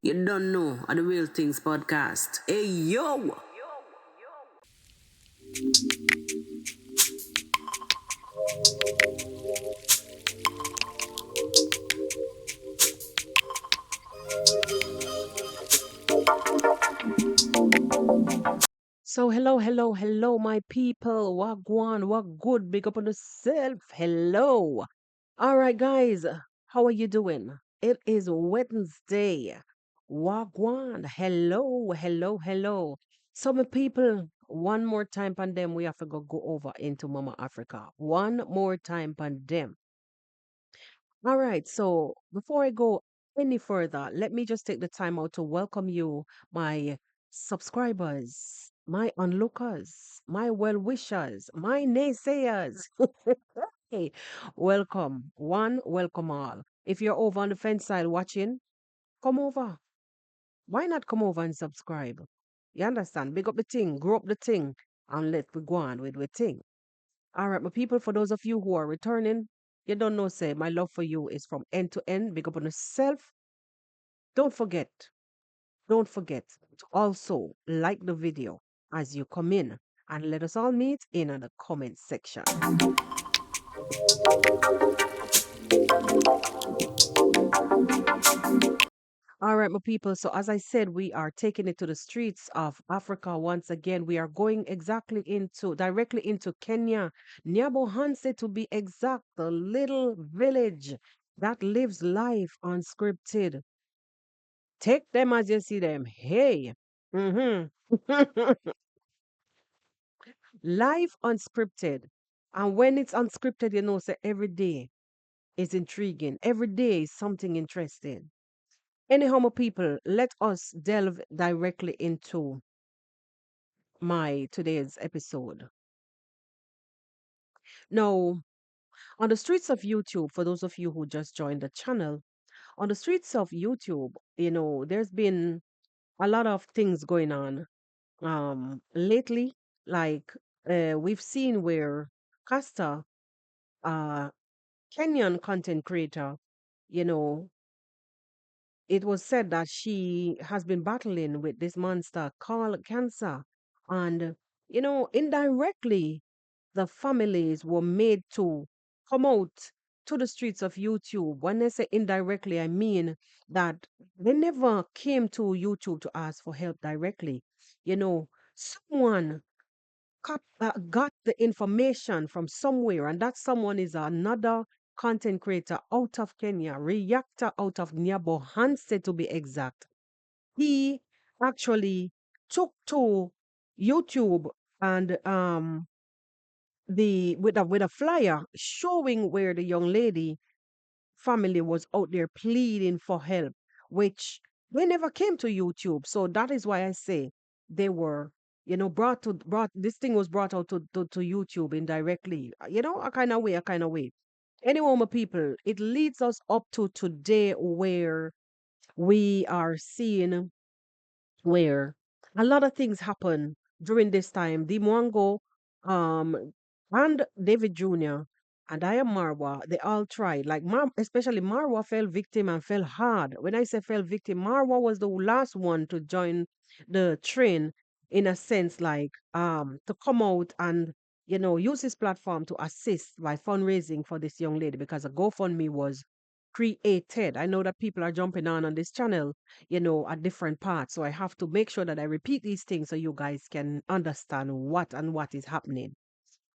You don't know on the Real Things podcast. Hey yo! So hello, hello, hello, my people. Wagwan, what good? Big up on yourself. Hello. All right, guys. How are you doing? It is Wednesday. Wagwan. Hello, hello, hello. So my people, one more time pandem, we have to go over into Mama Africa. One more time pandem. All right. So before I go any further, let me just take the time out to welcome you, my subscribers, my onlookers, my well wishers, my naysayers. Hey, welcome. One, welcome all. If you're over on the fence side watching, come over. Why not come over and subscribe? You understand? Big up the thing, grow up the thing, and let we go on with the thing. All right, my people, for those of you who are returning, you don't know, say, my love for you is from end to end. Big up on yourself. Don't forget, don't forget to also like the video as you come in and let us all meet in the comment section. All right, my people. So, as I said, we are taking it to the streets of Africa once again. We are going directly into Kenya, Nyabohanse to be exact, the little village that lives life unscripted. Take them as you see them. Hey. hmm Life unscripted. And when it's unscripted, say every day is intriguing. Every day is something interesting. Anyhow, my people, let us delve directly into my today's episode. Now, on the streets of YouTube, for those of you who just joined the channel, on the streets of YouTube, there's been a lot of things going on lately. Like we've seen where Casta, uh Kenyan content creator, you know it was said that she has been battling with this monster called cancer, and indirectly the families were made to come out to the streets of YouTube. When I say indirectly, I mean that they never came to YouTube to ask for help directly. Someone got the information from somewhere, and that someone is another content creator out of Kenya, reactor out of Nyabohanse to be exact. He actually took to YouTube and the with a flyer showing where the young lady family was out there pleading for help, which they never came to YouTube. So that is why I say they were, brought this thing was brought out to YouTube indirectly. A kind of way. Anyway, my people, it leads us up to today where we are seeing where a lot of things happen during this time. The Mwango, um, and David Jr. and I am Marwa, they all tried. Like especially Marwa fell victim and fell hard. When I say fell victim, Marwa was the last one to join the train in a sense, like to come out and use his platform to assist by fundraising for this young lady because a GoFundMe was created. I know that people are jumping on this channel at different parts. So I have to make sure that I repeat these things so you guys can understand what is happening.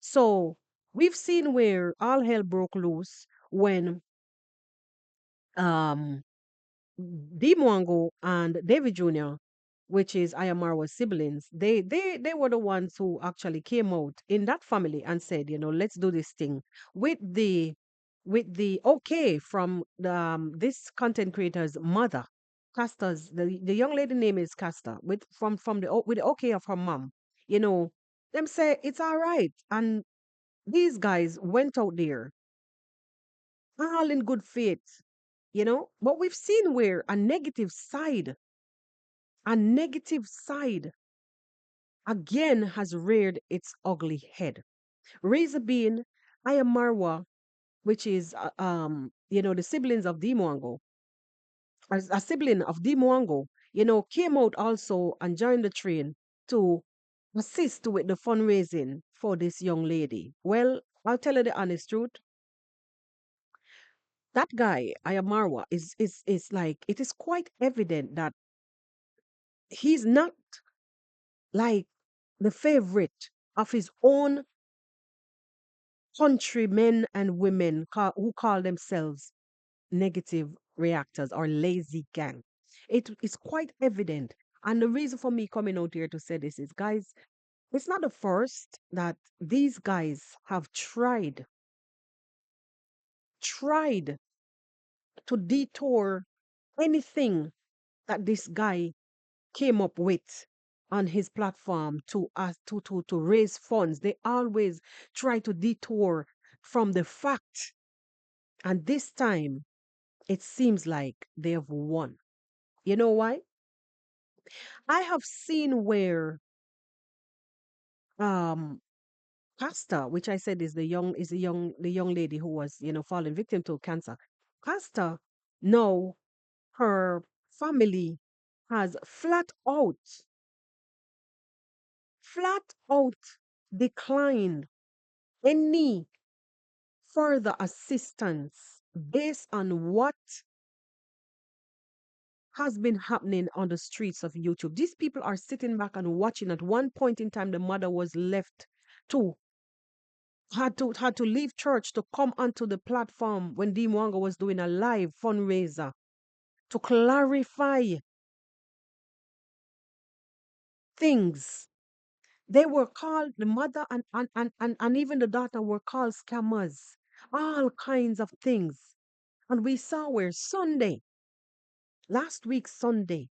So we've seen where all hell broke loose when um D Mwango and David Jr., which is Ayamarwa's siblings, they were the ones who actually came out in that family and said, let's do this thing with the okay from this content creator's mother. Casta's the young lady name is Casta from with the okay of her mom. You know, them say it's all right. And these guys went out there all in good faith, but we've seen where a negative side again has reared its ugly head. Reason being, Ayamarwa. which is the siblings of Dimwango, a sibling of Dimwango, came out also and joined the train to assist with the fundraising for this young lady. Well, I'll tell you the honest truth. That guy, Ayamarwa, is like, it is quite evident that he's not like the favorite of his own countrymen and women who call themselves negative reactors or lazy gang. It is quite evident. And the reason for me coming out here to say this is, guys, it's not the first that these guys have tried to detour anything that this guy came up with on his platform to raise funds. They always try to detour from the fact. And this time it seems like they have won. You know why? I have seen where um Pastor, which I said is the young lady who was, falling victim to cancer. Pastor, no, her family has flat out declined any further assistance based on what has been happening on the streets of YouTube. These people are sitting back and watching. At one point in time, the mother was left to had to leave church to come onto the platform when Dee Mwanga was doing a live fundraiser to clarify things. They were called, the mother and even the daughter were called scammers, all kinds of things. And we saw where last week Sunday,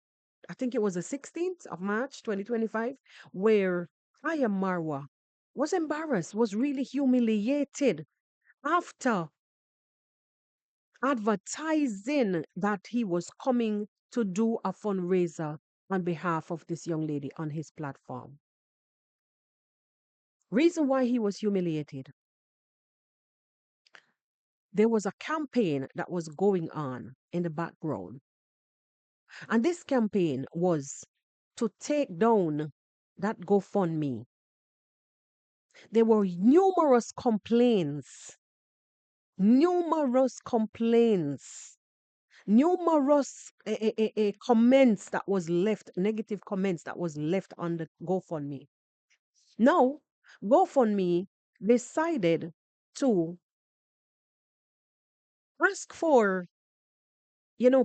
I think it was the 16th of March 2025, where Aya Marwa was embarrassed, was really humiliated after advertising that he was coming to do a fundraiser on behalf of this young lady on his platform. Reason why he was humiliated, there was a campaign that was going on in the background. And this campaign was to take down that GoFundMe. There were numerous complaints, numerous comments that was left, negative comments that was left on the GoFundMe. Now, GoFundMe decided to ask for,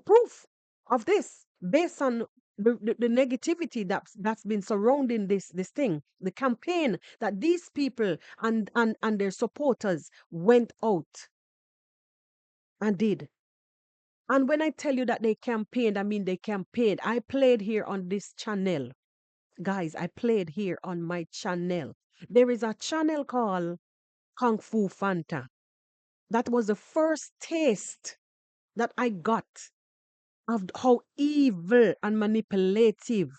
proof of this based on the negativity that's been surrounding this thing, the campaign that these people and their supporters went out and did. And when I tell you that they campaigned, I mean they campaigned. I played here on this channel. Guys, I played here on my channel. There is a channel called Kung Fu Fanta. That was the first taste that I got of how evil and manipulative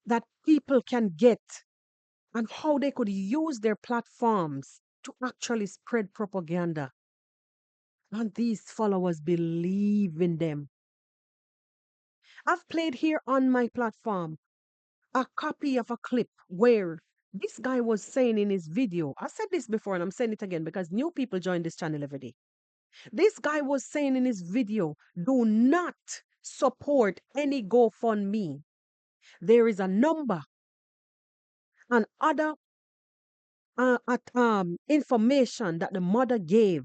that people can get and how they could use their platforms to actually spread propaganda. And these followers believe in them. I've played here on my platform a copy of a clip where this guy was saying in his video, I said this before and I'm saying it again because new people join this channel every day. This guy was saying in his video, do not support any GoFundMe. There is a number and other information that the mother gave.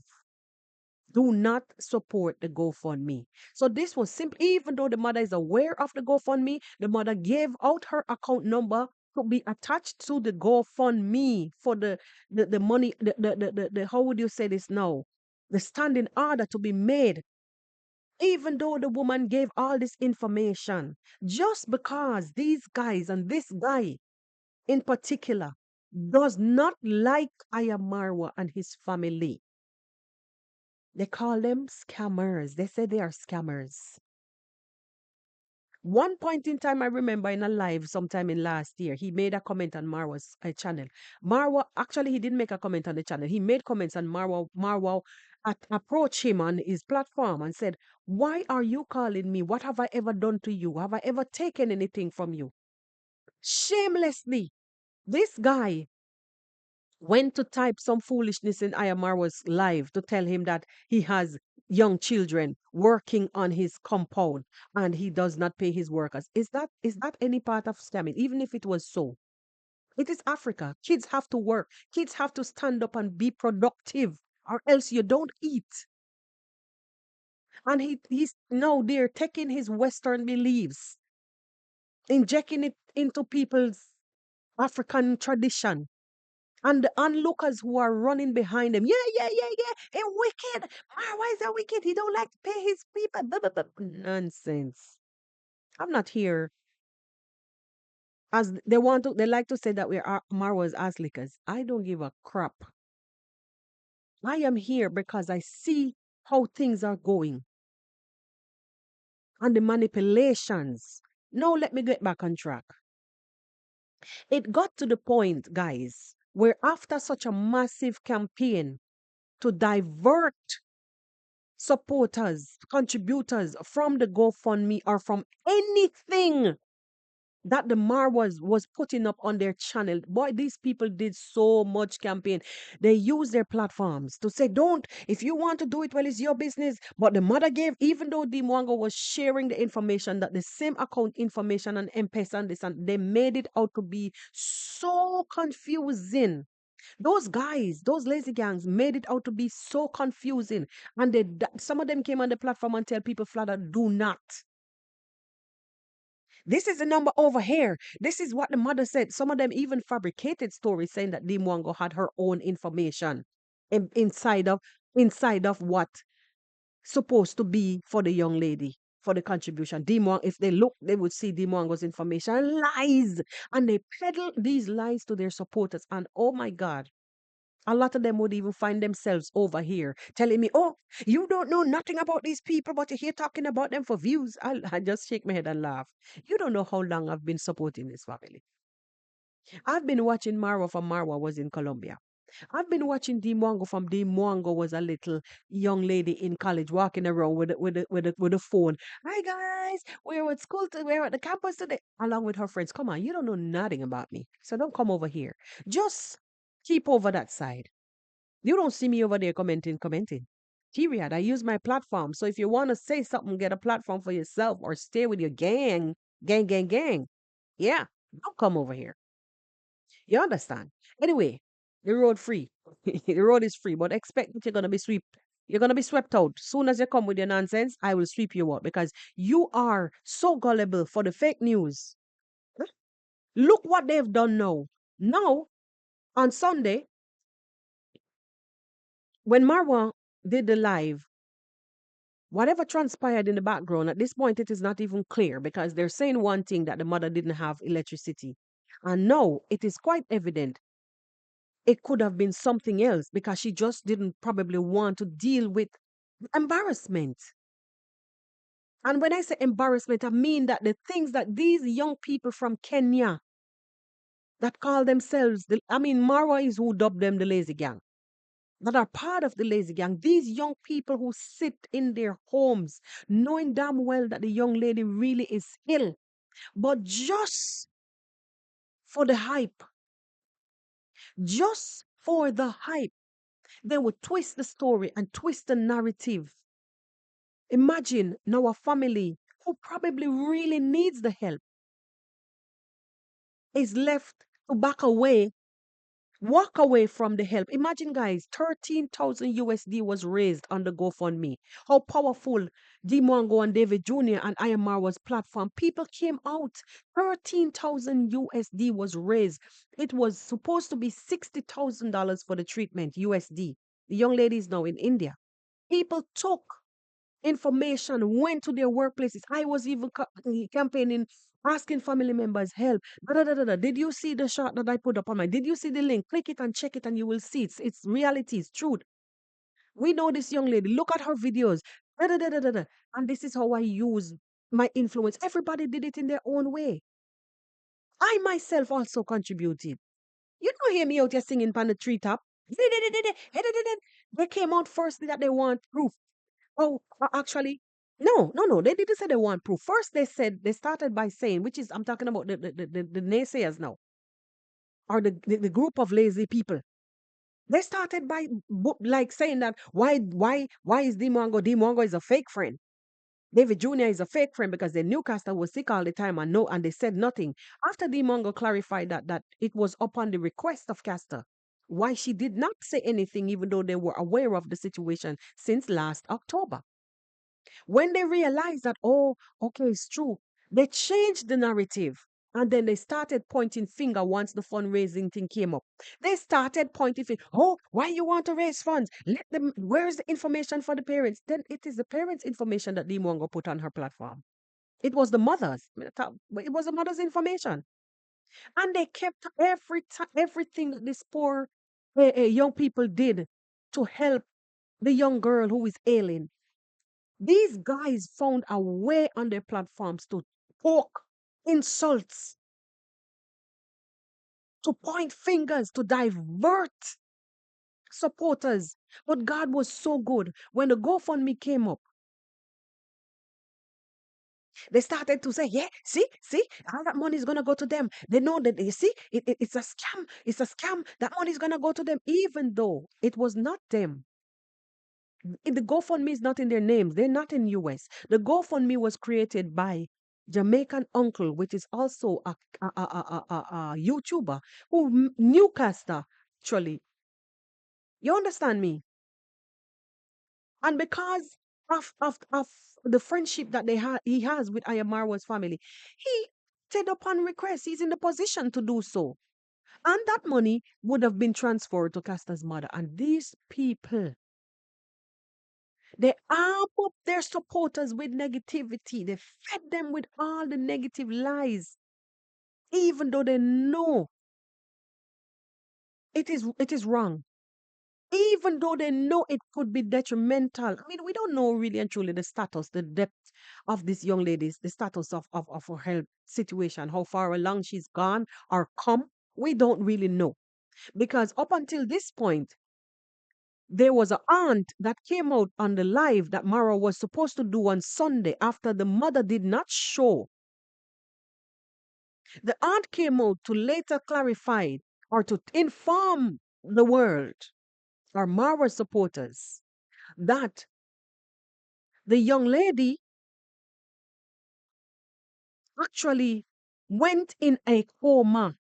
Do not support the GoFundMe. So this was simple. Even though the mother is aware of the GoFundMe, the mother gave out her account number to be attached to the GoFundMe for the money, the how would you say this now? The standing order to be made. Even though the woman gave all this information, just because these guys and this guy in particular does not like Ayamarwa and his family. They call them scammers. They say they are scammers. One point in time, I remember in a live sometime in last year, he made a comment on Marwa's channel. Marwa, actually, he didn't make a comment on the channel. He made comments on Marwa. Marwa approached him on his platform and said, "Why are you calling me? What have I ever done to you? Have I ever taken anything from you?" Shamelessly, this guy went to type some foolishness in Ayamarwa's live to tell him that he has young children working on his compound and he does not pay his workers. Is that any part of scamming? Even if it was so, it is Africa. Kids have to work. Kids have to stand up and be productive, or else you don't eat. And he's now they're taking his Western beliefs, injecting it into people's African tradition. And the onlookers who are running behind him, yeah, yeah, yeah, yeah, it's wicked. Ah, why is that wicked? He don't like to pay his people. Blah, blah, blah. Nonsense. I'm not here as they want to. They like to say that we are Marwa's ass lickers. I don't give a crap. I am here because I see how things are going and the manipulations. Now let me get back on track. It got to the point, guys, where after such a massive campaign to divert supporters, contributors from the GoFundMe or from anything that the was putting up on their channel. Boy, these people did so much campaign. They use their platforms to say, don't, if you want to do it, well, it's your business. But the mother gave, even though the Mwango was sharing the information, that the same account information and M-Pesa and this, and they made it out to be so confusing. Those guys, those lazy gangs made it out to be so confusing. And some of them came on the platform and tell people flat out, do not. This is the number over here. This is what the mother said. Some of them even fabricated stories saying that Dimwango had her own information inside of what supposed to be for the young lady for the contribution. Dimwang, if they look, they would see Dimwango's information. Lies. And they peddle these lies to their supporters. And oh my God, a lot of them would even find themselves over here telling me, "Oh, you don't know nothing about these people, but you're here talking about them for views." I just shake my head and laugh. You don't know how long I've been supporting this family. I've been watching Marwa from Marwa was in Colombia. I've been watching Dee Mwango from Dee Mwango was a little young lady in college walking around with a phone. Hi guys, we're at school we're at the campus today, along with her friends. Come on, you don't know nothing about me. So don't come over here. Just keep over that side. You don't see me over there commenting. Period. I use my platform. So if you want to say something, get a platform for yourself or stay with your gang. Gang, gang, gang. Yeah. Don't come over here. You understand? Anyway, the road free. The road is free, but expect that you're gonna be swept. You're gonna be swept out. Soon as you come with your nonsense, I will sweep you out because you are so gullible for the fake news. Look what they've done now. Now, on Sunday, when Marwa did the live, whatever transpired in the background, at this point, it is not even clear because they're saying one thing that the mother didn't have electricity. And now it is quite evident it could have been something else because she just didn't probably want to deal with embarrassment. And when I say embarrassment, I mean that the things that these young people from Kenya that call themselves, I mean, Marwa is who dubbed them the lazy gang, that are part of the lazy gang. These young people who sit in their homes knowing damn well that the young lady really is ill, but just for the hype, just for the hype, they would twist the story and twist the narrative. Imagine now a family who probably really needs the help is left to back away, walk away from the help. Imagine, guys, 13,000 USD was raised on the GoFundMe. How powerful Dimongo and David Jr. and IMR was platform. People came out. 13,000 USD was raised. It was supposed to be $60,000 for the treatment, USD. The young lady is now in India. People took information, went to their workplaces. I was even campaigning, asking family members help. Da, da, da, da, da. Did you see the shot that I put up on my? Did you see the link? Click it and check it, and you will see it's reality, it's truth. We know this young lady. Look at her videos. Da, da, da, da, da, da. And this is how I use my influence. Everybody did it in their own way. I myself also contributed. You don't hear me out here singing on the treetop. They came out first that they want proof. Oh, actually, no, no, no. They didn't say they want proof. First, they started by saying, which is I'm talking about the naysayers now, or the group of lazy people. They started by like saying that why is Dimongo? Dimongo is a fake friend. David Jr. is a fake friend because the Newcaster was sick all the time and no, and they said nothing. After Dimongo clarified that it was upon the request of Castor, why she did not say anything even though they were aware of the situation since last October. When they realized that, oh, okay, it's true, they changed the narrative. And then they started pointing finger once the fundraising thing came up. They started pointing finger. Oh, why you want to raise funds? Let them. Where's the information for the parents? Then it is the parents' information that Limongo put on her platform. It was the mothers. It was the mother's information, and they kept everything that this poor young people did to help the young girl who is ailing. These guys found a way on their platforms to poke insults, to point fingers, to divert supporters. But God was so good. When the GoFundMe came up, they started to say, yeah, see, all that money is going to go to them. They know that, you see, it's a scam. It's a scam. That money is going to go to them, even though it was not them. The GoFundMe is not in their names. They're not in US. The GoFundMe was created by Jamaican uncle, which is also a YouTuber who Newcaster actually. You understand me? And because of the friendship that he has with Ayamarwa's family, he said upon request, he's in the position to do so. And that money would have been transferred to Castor's mother. And these people, they arm up their supporters with negativity. They fed them with all the negative lies, even though they know it is wrong. Even though they know it could be detrimental. I mean, we don't know really and truly the status, the depth of this young lady's, the status of her health situation, how far along she's gone or come. We don't really know. Because up until this point, there was an aunt that came out on the live that Mara was supposed to do on Sunday after the mother did not show. The aunt came out to later clarify or to inform the world or Mara supporters that the young lady actually went in a coma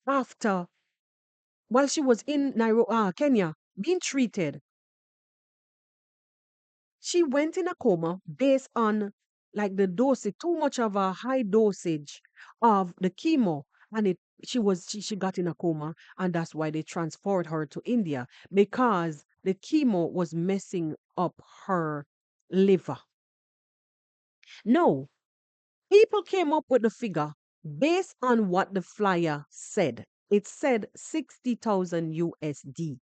after while she was in Nairobi, Kenya, being treated. She went in a coma based on like the dosage, too much of a high dosage of the chemo, and she got in a coma, and that's why they transferred her to India because the chemo was messing up her liver. No, people came up with the figure based on what the flyer said. It said 60,000 USD.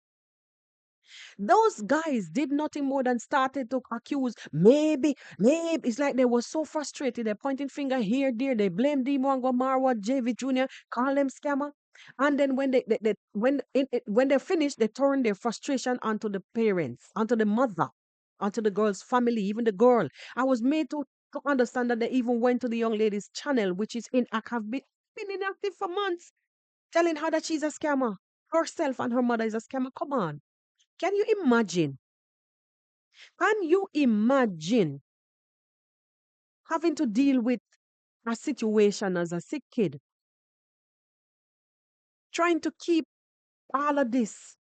Those guys did nothing more than started to accuse. Maybe. It's like they were so frustrated. They're pointing finger here, there. They blame Dimongo Marwa, JV Jr., call them scammer. And then when they finished, they turned their frustration onto the parents, onto the mother, onto the girl's family, even the girl. I was made to understand that they even went to the young lady's channel, which is in have been inactive for months, telling her that she's a scammer. Herself and her mother is a scammer. Come on. Can you imagine? Can you imagine having to deal with a situation as a sick kid, trying to keep all of this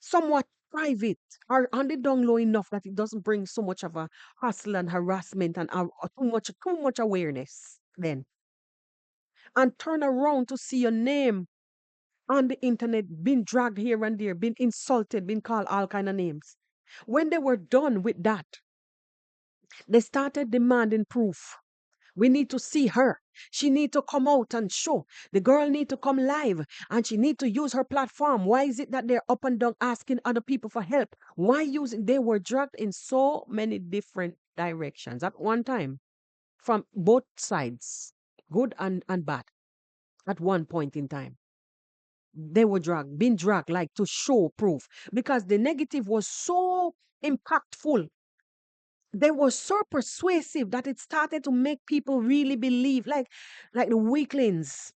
somewhat private or on the down low enough that it doesn't bring so much of a hustle and harassment and too much awareness then, and turn around to see your name on the internet being dragged here and there, being insulted, being called all kind of names. When they were done with that, they started demanding proof. We need to see her. She need to come out and show. The girl need to come live and she need to use her platform. Why is it that they're up and down asking other people for help? Why using? They were dragged in so many different directions at one time. from both sides, good and bad, at one point in time. They were being dragged like to show proof because the negative was so impactful. They were so persuasive that it started to make people really believe, like the weaklings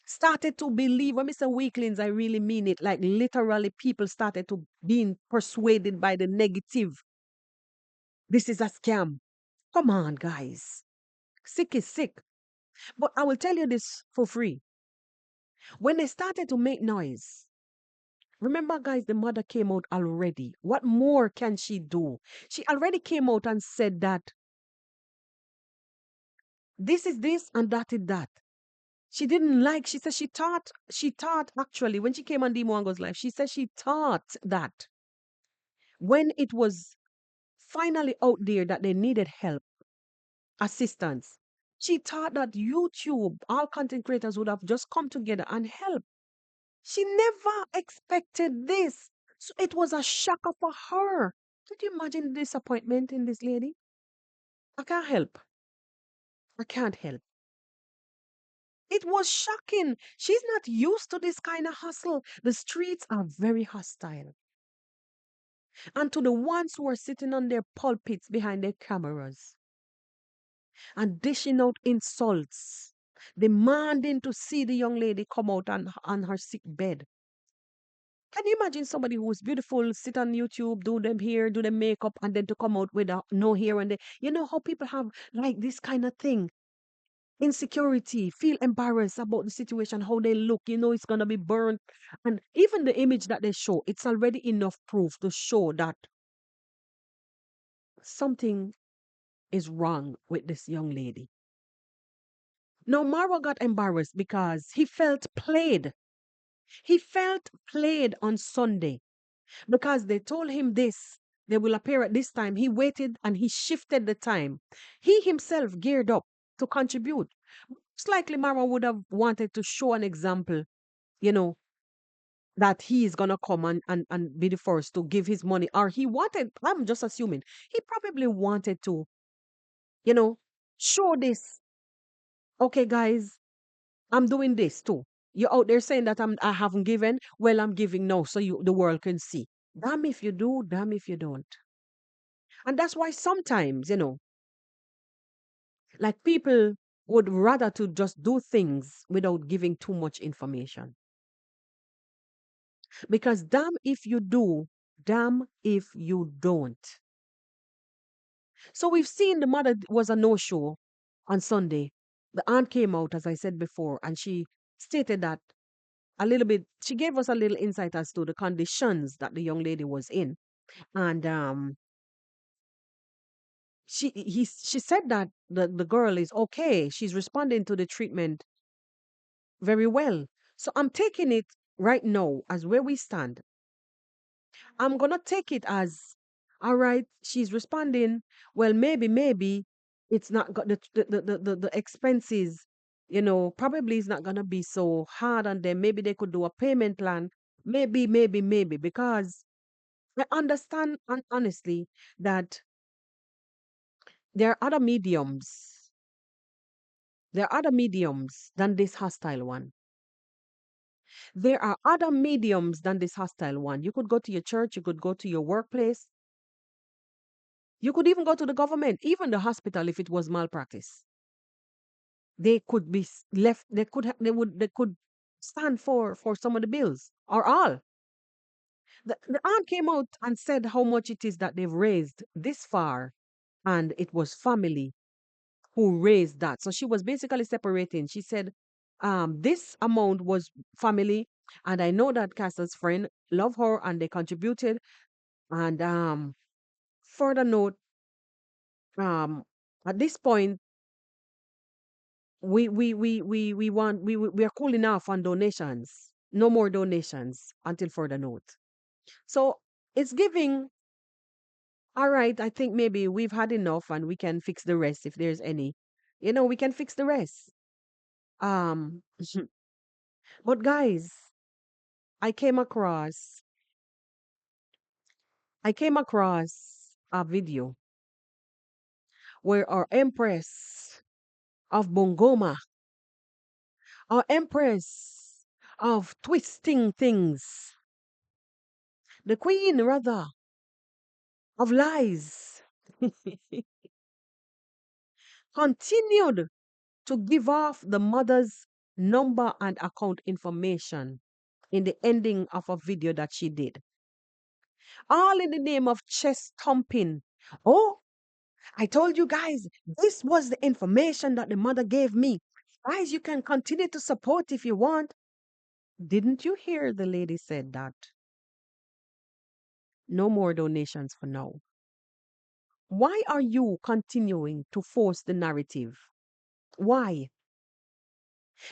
started to believe. When I say weaklings, I really mean it. Like literally, people started to being persuaded by the negative. This is a scam. Come on, guys. Sick is sick. But I will tell you this for free. When they started to make noise, remember, guys, the mother came out already. What more can she do? She already came out and said that this is this and that is that. She didn't like, she said she thought actually, when she came on Demoango's life, she said she thought that when it was finally out there that they needed help, assistance, she thought that YouTube, all content creators would have just come together and help. She never expected this. So it was a shocker for her. Could you imagine the disappointment in this lady? I can't help. I can't help. It was shocking. She's not used to this kind of hustle. The streets are very hostile. And to the ones who are sitting on their pulpits behind their cameras and dishing out insults, demanding to see the young lady come out on her sick bed. Can you imagine somebody who's beautiful, sit on YouTube, do them hair, do them makeup, and then to come out with no hair and you know how people have like this kind of thing, insecurity, feel embarrassed about the situation, how they look, it's gonna be burnt. And even the image that they show, it's already enough proof to show that something is wrong with this young lady. Now Mara got embarrassed because he felt played. He felt played on Sunday because they told him this. They will appear at this time. He waited and he shifted the time. He himself geared up to contribute. Most likely, Mara would have wanted to show an example, you know, that he is going to come and be the first to give his money. Or he wanted, I'm just assuming, he probably wanted to, you know, show this. Okay, guys, I'm doing this too. You're out there saying that I haven't given. Well, I'm giving now so the world can see. Damn if you do, damn if you don't. And that's why sometimes, like people would rather to just do things without giving too much information. Because damn if you do, damn if you don't. So we've seen the mother was a no-show on Sunday. The aunt came out, as I said before, and she stated that a little bit, she gave us a little insight as to the conditions that the young lady was in. And she said that the girl is okay. She's responding to the treatment very well. So I'm taking it right now as where we stand. I'm gonna take it as all right, she's responding. Well, maybe it's not got the expenses, probably it's not gonna be so hard on them. Maybe they could do a payment plan. Maybe, because I understand honestly that there are other mediums. There are other mediums than this hostile one. There are other mediums than this hostile one. You could go to your church, you could go to your workplace, you could even go to the government, even the hospital if it was malpractice. They could be left, they could stand for some of the bills or all. The aunt came out and said how much it is that they've raised this far, and it was family who raised that. So she was basically separating. She said, this amount was family, and I know that Cass's friend love her and they contributed. And further note, um, at this point, we are cooling off on donations. No more donations until further note. So it's giving. All right, I think maybe we've had enough and we can fix the rest if there's any. We can fix the rest. Um, but guys, I came across I came across a video where our empress of Bongoma, our empress of twisting things, the queen, rather, of lies, continued to give off the mother's number and account information in the ending of a video that she did. All in the name of chest thumping. Oh, I told you guys, this was the information that the mother gave me. Guys, you can continue to support if you want. Didn't you hear the lady said that? No more donations for now. Why are you continuing to force the narrative? Why?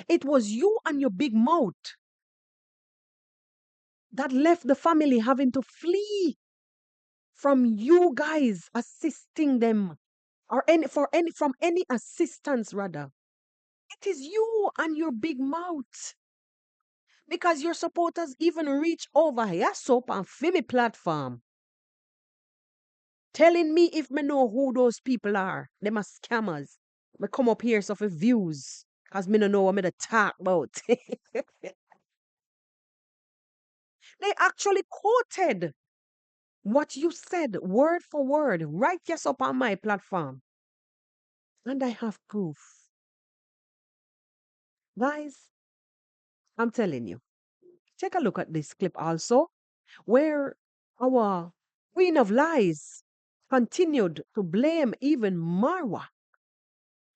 It was you and your big mouth that left the family having to flee from you guys assisting them or from any assistance rather. It is you and your big mouth because your supporters even reach over here soap and Fimi platform telling me if me know who those people are. Them are scammers. Me come up here so for views because me no know what me to talk about. They actually quoted what you said word for word right yes up on my platform. And I have proof. Guys, I'm telling you. Take a look at this clip also, where our Queen of Lies continued to blame even Marwa,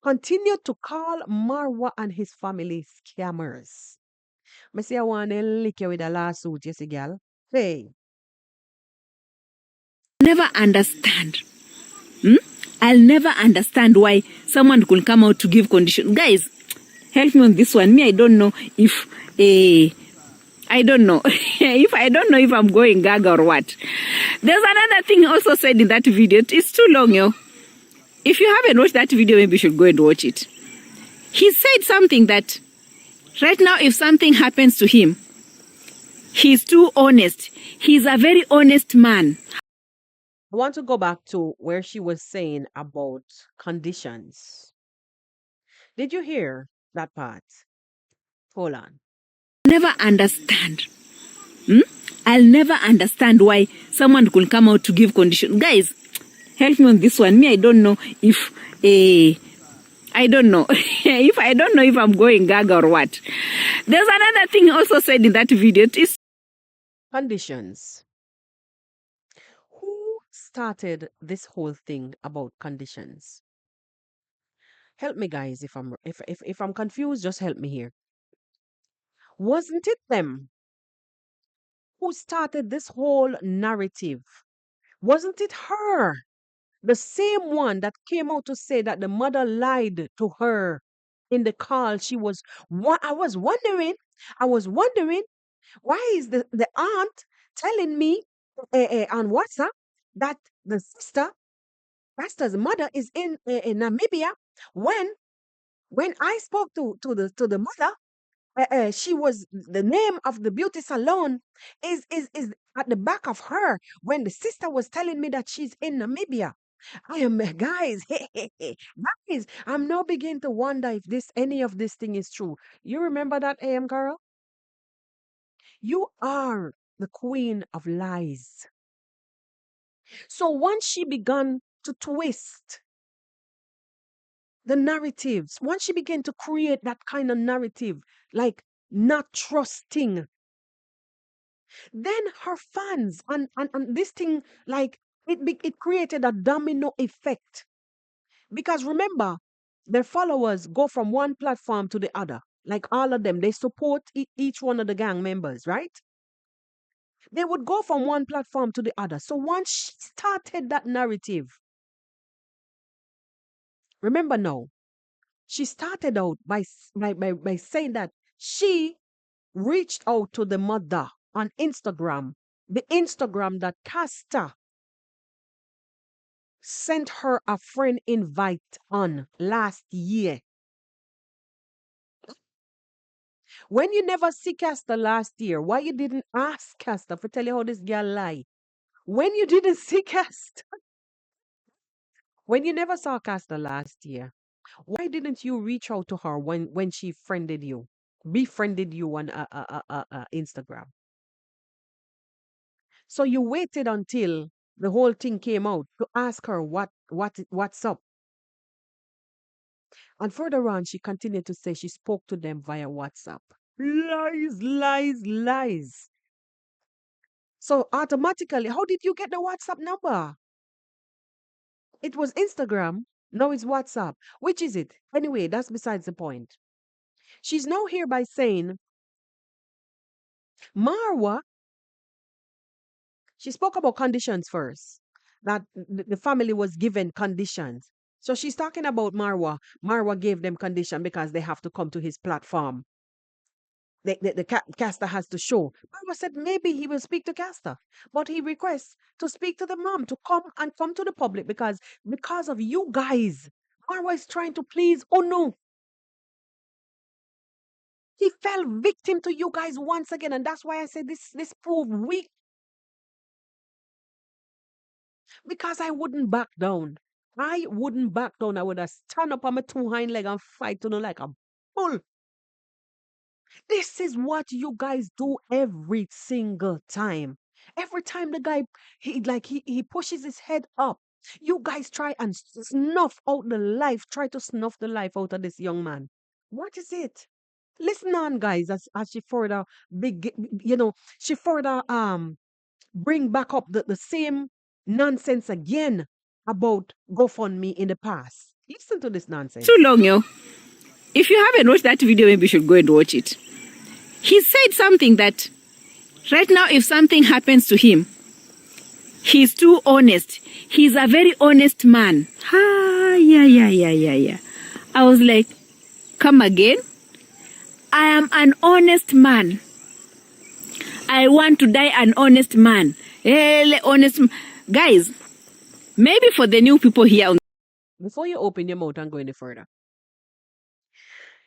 continued to call Marwa and his family scammers. Me say I want to lick you with a lawsuit, you see, girl. Hey, Never understand. Hmm? I'll never understand why someone could come out to give condition. Guys, help me on this one. Me, I don't know if I don't know if I don't know if I'm going gaga or what. There's another thing also said in that video. It's too long, yo. If you haven't watched that video, maybe you should go and watch it. He said something that right now, if something happens to him, he's too honest. He's a very honest man. I want to go back to where she was saying about conditions. Did you hear that part? Hold on. Never understand. Hmm? I'll never understand why someone could come out to give condition. Guys, help me on this one. Me, I don't know if I don't know if I don't know if I'm going gaga or what. There's another thing also said in that video. It's Conditions. Who started this whole thing about conditions? Help me, guys. If I'm confused, just help me here. Wasn't it them who started this whole narrative? Wasn't it her? The same one that came out to say that the mother lied to her in the call. I was wondering, why is the aunt telling me on WhatsApp that the pastor's mother is in Namibia when I spoke to the mother, she was the name of the beauty salon is at the back of her when the sister was telling me that she's in Namibia. I am guys, guys. I'm now beginning to wonder if any of this thing is true. You remember that, AM Carol? You are the queen of lies. So once she began to twist the narratives, once she began to create that kind of narrative, like not trusting, then her fans and this thing, like it created a domino effect. Because remember, their followers go from one platform to the other. Like all of them, they support each one of the gang members, right? They would go from one platform to the other. So once she started that narrative, remember now, she started out by saying that she reached out to the mother on Instagram, the Instagram that Casta sent her a friend invite on last year. When you never see Casta last year, why you didn't ask Casta for tell you how this girl lie? When you didn't see Casta, when you never saw Casta last year, Why didn't you reach out to her when she befriended you on Instagram? So you waited until the whole thing came out to ask her what's up. And further on, she continued to say she spoke to them via WhatsApp. Lies, lies, lies. So automatically, how did you get the WhatsApp number? It was Instagram. No, it's WhatsApp. Which is it? Anyway, that's besides the point. She's now hereby saying, Marwa, she spoke about conditions first, that the family was given conditions. So she's talking about Marwa. Marwa gave them condition because they have to come to his platform. Caster has to show. Marwa said maybe he will speak to Caster, but he requests to speak to the mom to come to the public because of you guys. Marwa is trying to please. Oh no, he fell victim to you guys once again, and that's why I said this proved weak because I wouldn't back down. I wouldn't back down. I would have stand up on my two hind leg and fight to know like a bull. This is what you guys do every single time. Every time the guy he pushes his head up, you guys try and try to snuff the life out of this young man. What is it? Listen on, guys, as she further she further bring back up the same nonsense again about GoFundMe in the past. Listen to this nonsense. Too long, yo. If you haven't watched that video, maybe you should go and watch it. He said something that right now, if something happens to him, he's too honest. He's a very honest man. Yeah. I was like, come again? I am an honest man. I want to die an honest man. Guys, maybe for the new people here. Before you open your mouth and go any further,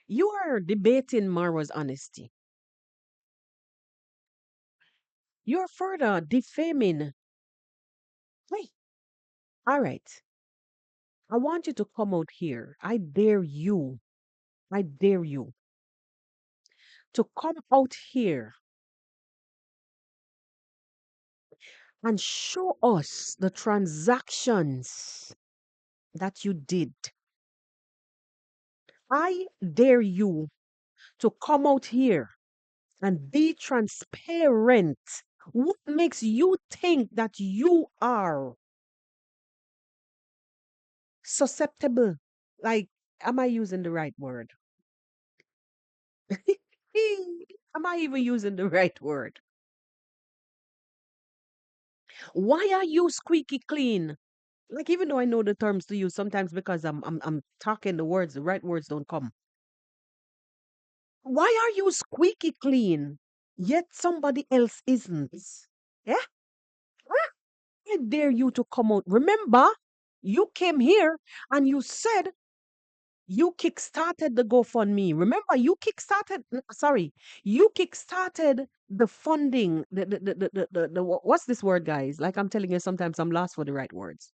you are debating Marwa's honesty. You're further defaming. Hey, all right. I want you to come out here. I dare you. I dare you to come out here and show us the transactions that you did. I dare you to come out here and be transparent. What makes you think that you are susceptible? Like, am I using the right word? Am I even using the right word? Why are you squeaky clean? Like, even though I know the terms to use sometimes because I'm talking the words, the right words don't come. Why are you squeaky clean, yet somebody else isn't? Yeah? I dare you to come out. Remember, you came here and you said you kickstarted the GoFundMe. Remember, you kickstarted the funding. What's this word, guys? Like I'm telling you, sometimes I'm lost for the right words.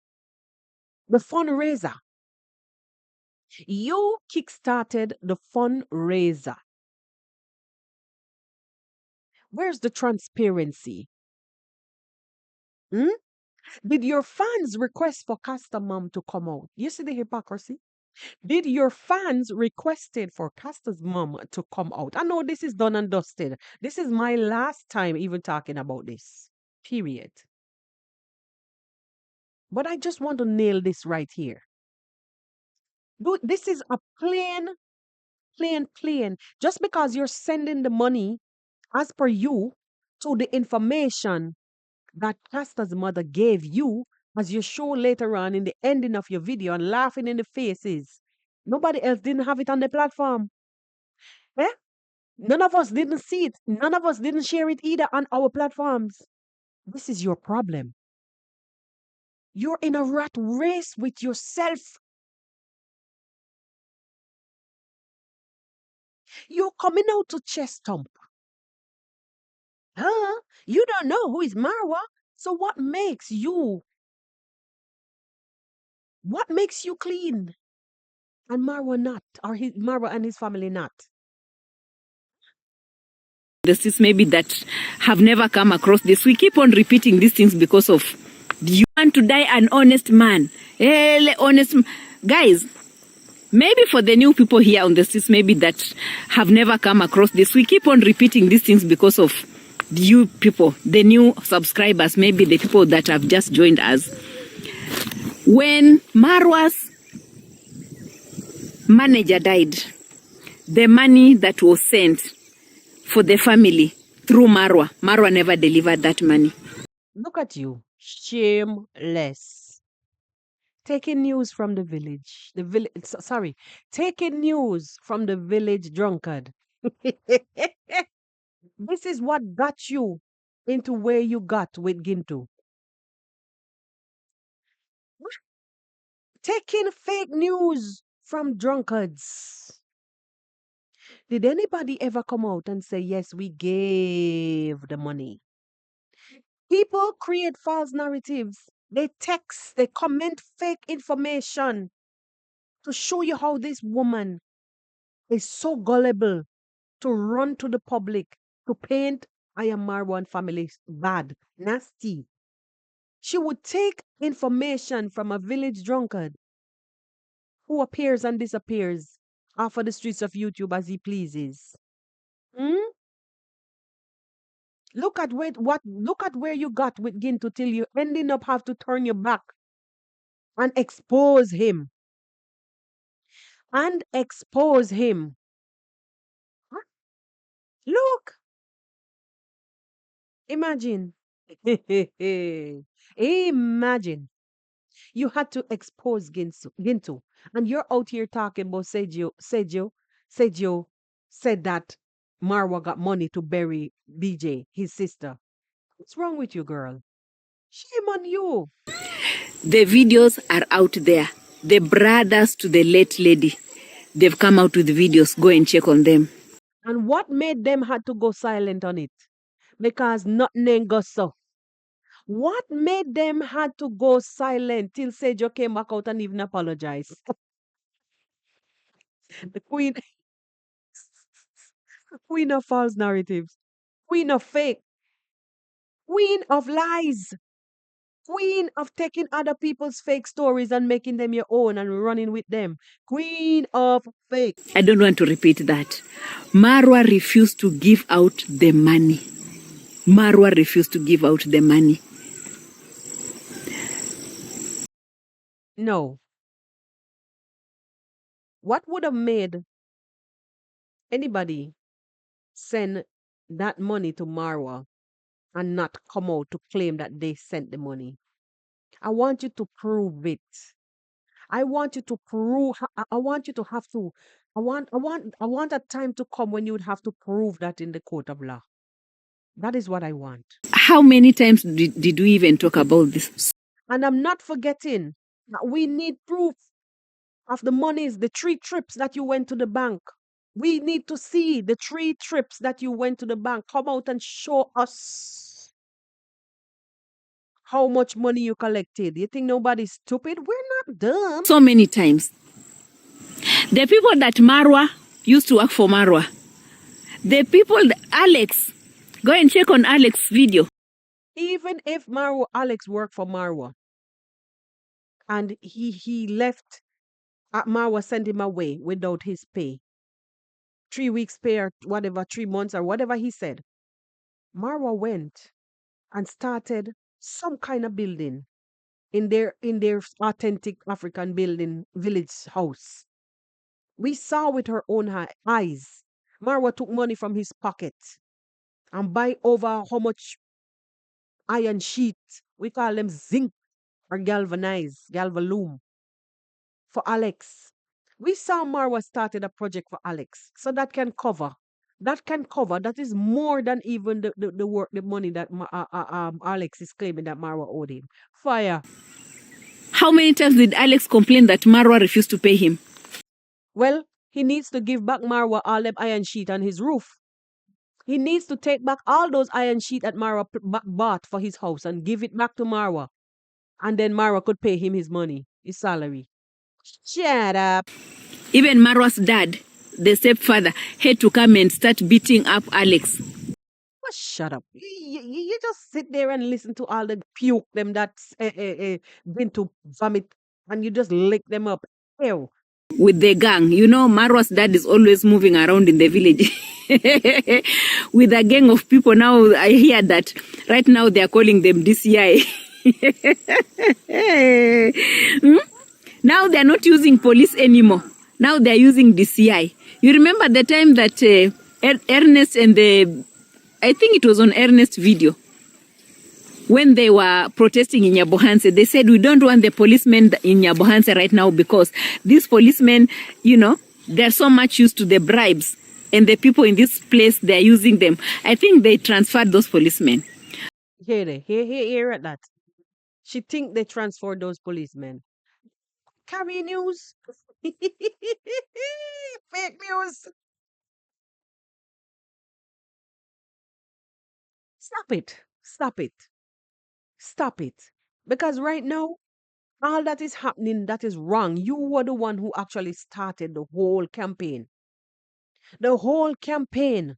The fundraiser. You kickstarted the fundraiser. Where's the transparency? Hmm? Did your fans request for Castor Mom to come out? You see the hypocrisy? Did your fans requested for Castor's mom to come out? I know this is done and dusted. This is my last time even talking about this. Period. But I just want to nail this right here. This is a plain. Just because you're sending the money as per you to the information that Castor's mother gave you, as you show later on in the ending of your video and laughing in the faces. Nobody else didn't have it on the platform. Eh? None of us didn't see it. None of us didn't share it either on our platforms. This is your problem. You're in a rat race with yourself. You're coming out to chest thump. Huh? You don't know who is Marwa. So what makes you clean? And Marwa not, or Marwa and his family not. This is maybe that have never come across this. We keep on repeating these things because of you want to die an honest man. Guys, maybe for the new people here on the streets, maybe that have never come across this. We keep on repeating these things because of you people, the new subscribers, maybe the people that have just joined us. When Marwa's manager died, the money that was sent for the family through Marwa never delivered that money. Look at you, shameless. Taking news from the village, taking news from the village drunkard. This is what got you into where you got with Gintu. Taking fake news from drunkards. Did anybody ever come out and say, yes, we gave the money? People create false narratives. They text, they comment fake information to show you how this woman is so gullible to run to the public to paint I am Marwan family bad, nasty. She would take information from a village drunkard who appears and disappears off of the streets of YouTube as he pleases. Hmm? Look at where you got with Gintu till you ending up have to turn your back and expose him. And expose him. Huh? Look. Imagine. Imagine. You had to expose Gintu. And you're out here talking about Sejo said that Marwa got money to bury BJ, his sister. What's wrong with you, girl? Shame on you. The videos are out there. The brothers to the late lady, they've come out with videos. Go and check on them. And what made them had to go silent on it? Because nothing ain't go so. What made them had to go silent till Sejo came back out and even apologized? The queen of false narratives, queen of fake, queen of lies, queen of taking other people's fake stories and making them your own and running with them, queen of fake. I don't want to repeat that. Marwa refused to give out the money. Marwa refused to give out the money. No. What would have made anybody send that money to Marwa and not come out to claim that they sent the money? I want you to prove it. I want you to prove. I want you to have to. I want a time to come when you would have to prove that in the court of law. That is what I want. How many times did we even talk about this? And I'm not forgetting that we need proof of the monies, the 3 trips that you went to the bank. We need to see the 3 trips that you went to the bank. Come out and show us how much money you collected. You think nobody's stupid? We're not dumb. So many times. The people that Marwa used to work for Marwa. The people, Alex, go and check on Alex's video. Even if Alex worked for Marwa and he left, Marwa sent him away without his pay. 3 weeks pay or whatever, 3 months or whatever he said. Marwa went and started some kind of building in their authentic African building village house. We saw with her own eyes. Marwa took money from his pocket and buy over how much iron sheet. We call them zinc or galvalume for Alex. We saw Marwa started a project for Alex. So that can cover. That is more than even the work, the money that Alex is claiming that Marwa owed him. Fire. How many times did Alex complain that Marwa refused to pay him? Well, he needs to give back Marwa all them iron sheet on his roof. He needs to take back all those iron sheet that Marwa bought for his house and give it back to Marwa. And then Marwa could pay him his money, his salary. Shut up. Even Marwa's dad, the stepfather, had to come and start beating up Alex. Oh, shut up. You just sit there and listen to all the puke them that's been to vomit and you just lick them up. Ew. With the gang. You know, Marwa's dad is always moving around in the village with a gang of people. Now I hear that right now they are calling them DCI. Hmm? Now they're not using police anymore. Now they're using DCI. You remember the time that Ernest and I think it was on Ernest's video, when they were protesting in Nyabohanse, they said, we don't want the policemen in Nyabohanse right now because these policemen, you know, they're so much used to the bribes and the people in this place, they're using them. I think they transferred those policemen. Hear at that. She think they transferred those policemen. Carry news. Fake news. Stop it. Stop it. Stop it. Because right now, all that is happening, that is wrong. You were the one who actually started the whole campaign. The whole campaign.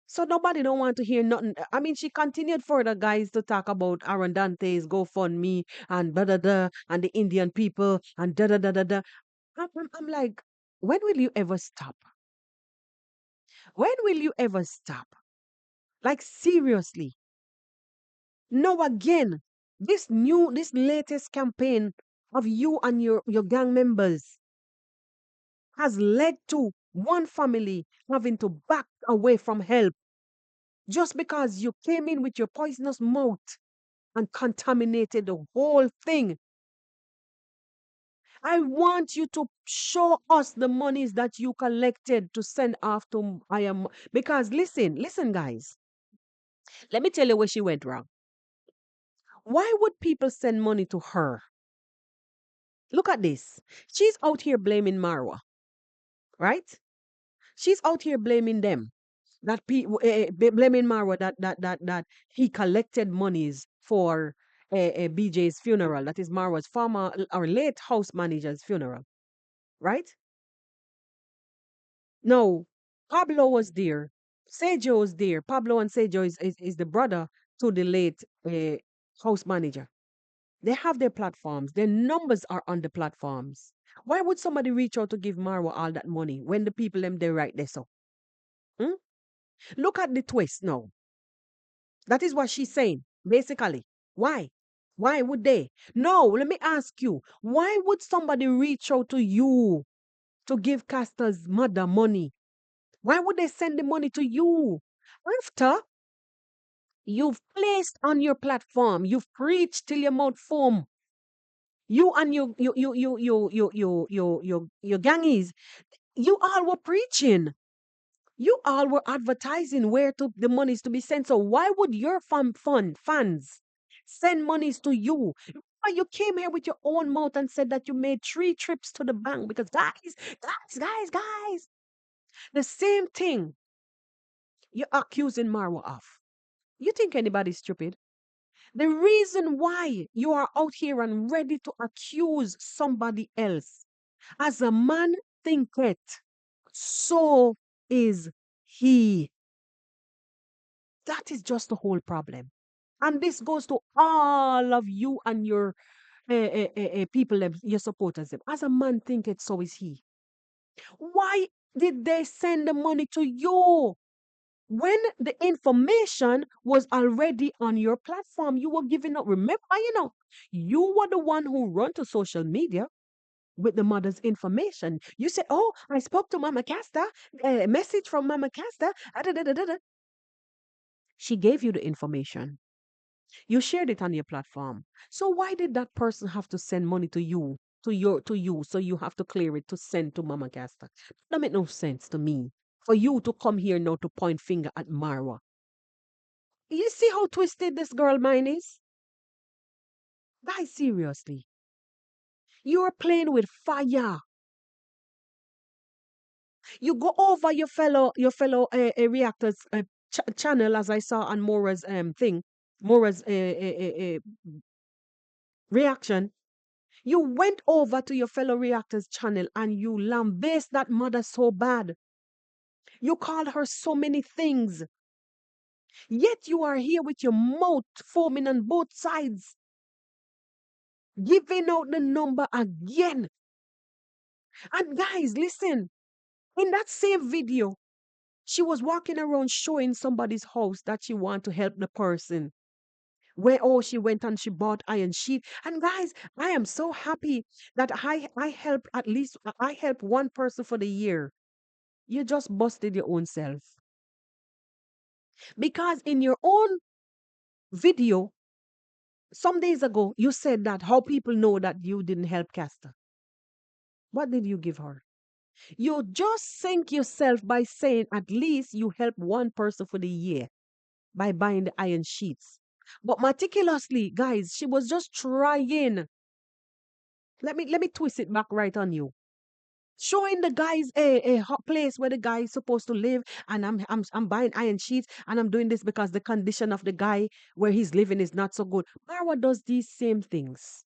So nobody don't want to hear nothing. I mean, she continued further, guys, to talk about Aaron Dante's GoFundMe and da da da and the Indian people and da da da da da. I'm like, when will you ever stop? When will you ever stop? Like seriously. No, again, this latest campaign of you and your gang members has led to one family having to back away from help just because you came in with your poisonous mouth and contaminated the whole thing. I want you to show us the monies that you collected to send off to I am because listen, guys. Let me tell you where she went wrong. Why would people send money to her? Look at this. She's out here blaming Marwa, right? She's out here blaming them. Blaming Marwa that he collected monies for BJ's funeral. That is Marwa's former or late house manager's funeral, right? No, Pablo was there. Sergio was there. Pablo and Sergio is the brother to the late house manager. They have their platforms. Their numbers are on the platforms. Why would somebody reach out to give Marwa all that money when the people them they right there so? Hmm? Look at the twist now. That is what she's saying, basically. Why? Why would they? No, let me ask you. Why would somebody reach out to you to give Castor's mother money? Why would they send the money to you? After you've placed on your platform, you've preached till your mouth foam. You and your gangies, you all were preaching. You all were advertising where to the monies to be sent. So why would your fans send monies to you? Why you came here with your own mouth and said that you made 3 trips to the bank because guys, the same thing you're accusing Marwa of. You think anybody's stupid? The reason why you are out here and ready to accuse somebody else, as a man thinketh, so is he. That is just the whole problem. And this goes to all of you and your people, your supporters. As a man thinketh, so is he. Why did they send the money to you? When the information was already on your platform, you were giving up. Remember, you were the one who run to social media with the mother's information. You said, "Oh, I spoke to Mama Casta, a message from Mama Casta." She gave you the information. You shared it on your platform. So why did that person have to send money to you, to you, so you have to clear it to send to Mama Casta? That make no sense to me. For you to come here now to point finger at Marwa. You see how twisted this girl mind is? Guys, seriously. You're playing with fire. You go over your fellow reactors channel as I saw on Mora's thing, Mora's reaction. You went over to your fellow reactors channel and you lambasted that mother so bad. You called her so many things. Yet you are here with your mouth foaming on both sides, giving out the number again. And guys, listen, in that same video, she was walking around showing somebody's house that she want to help the person. Where she went and she bought iron sheet. And guys, I am so happy that I helped at least I helped one person for the year. You just busted your own self. Because in your own video, some days ago, you said that how people know that you didn't help Castor. What did you give her? You just sink yourself by saying at least you help one person for the year by buying the iron sheets. But meticulously, guys, she was just trying. Let me twist it back right on you. Showing the guys a hot place where the guy is supposed to live, and I'm buying iron sheets, and I'm doing this because the condition of the guy where he's living is not so good. Marwa does these same things,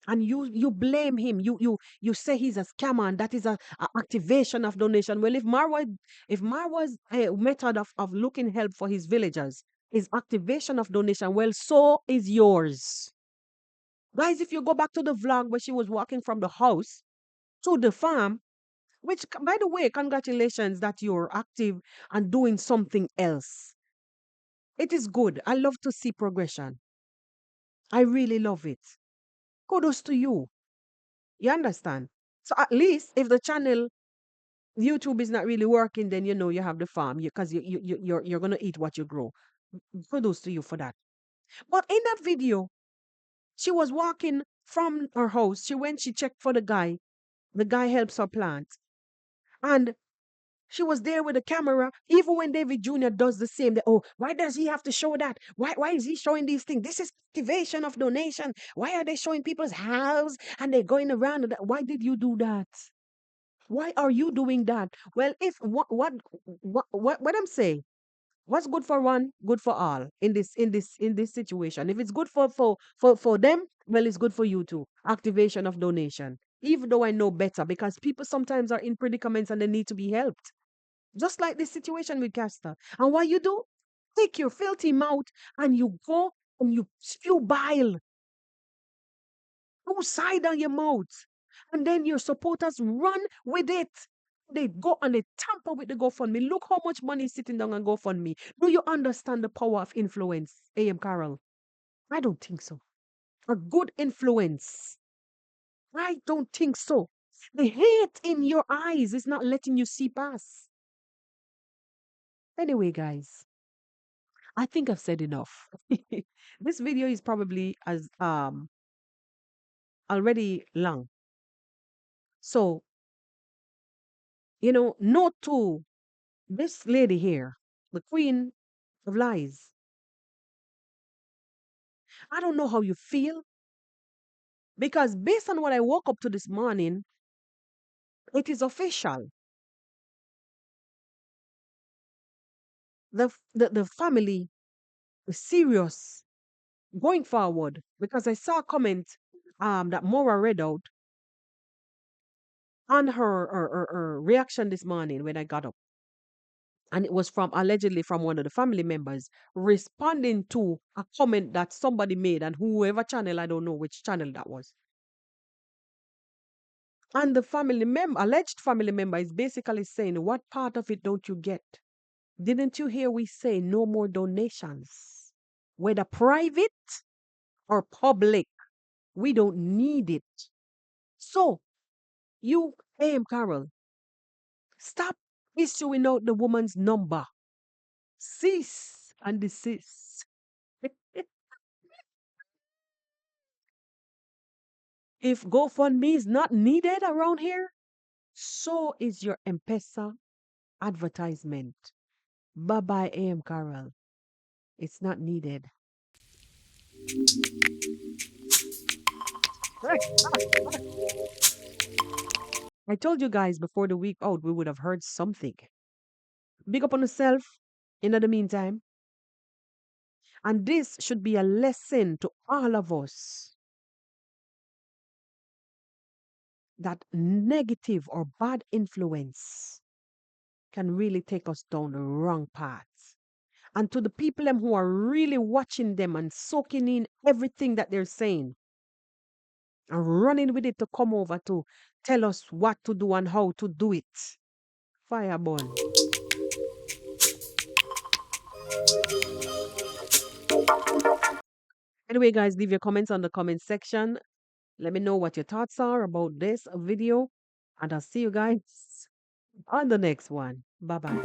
and you blame him. You say he's a scammer, and that is a activation of donation. Well, if Marwa's method of looking help for his villagers is activation of donation, well, so is yours. Guys, if you go back to the vlog where she was walking from the house to the farm, which, by the way, congratulations that you're active and doing something else. It is good. I love to see progression. I really love it. Kudos to you. You understand? So at least if the channel YouTube is not really working, then you know you have the farm because you're gonna eat what you grow. Kudos to you for that. But in that video, she was walking from her house. She checked for the guy. The guy helps her plant. And she was there with the camera, even when David Jr. does the same. Oh, why does he have to show that? Why is he showing these things? This is activation of donation. Why are they showing people's house and they're going around? Why did you do that? Why are you doing that? Well, if what I'm saying, what's good for one, good for all in this situation. If it's good for them, well, it's good for you too. Activation of donation. Even though I know better, because people sometimes are in predicaments and they need to be helped. Just like this situation with Castor. And what you do? Take your filthy mouth and you go and you spew bile. Go side on your mouth. And then your supporters run with it. They go and they tamper with the GoFundMe. Look how much money is sitting down on GoFundMe. Do you understand the power of influence, AM Qarol? I don't think so. A good influence. I don't think so. The hate in your eyes is not letting you see past. Anyway, guys, I think I've said enough. This video is probably as already long. So, note to this lady here, the queen of lies. I don't know how you feel because based on what I woke up to this morning, it is official. The family is serious going forward because I saw a comment that Mora read out on her reaction this morning when I got up. And it was from allegedly from one of the family members responding to a comment that somebody made, and whoever channel, I don't know which channel that was. And the alleged family member is basically saying, what part of it don't you get? Didn't you hear we say no more donations, whether private or public? We don't need it. So you, Qarol, stop issuing out the woman's number. Cease and desist. If GoFundMe is not needed around here, so is your M-Pesa advertisement. Bye bye, AM Qarol. It's not needed. I told you guys before the week out we would have heard something. Big up on yourself in the meantime. And this should be a lesson to all of us. that negative or bad influence can really take us down the wrong path. And to the people them who are really watching them and soaking in everything that they're saying and running with it to come over to tell us what to do and how to do it. Fireborn. Anyway, guys, leave your comments on the comment section. Let me know what your thoughts are about this video. And I'll see you guys on the next one. Bye bye.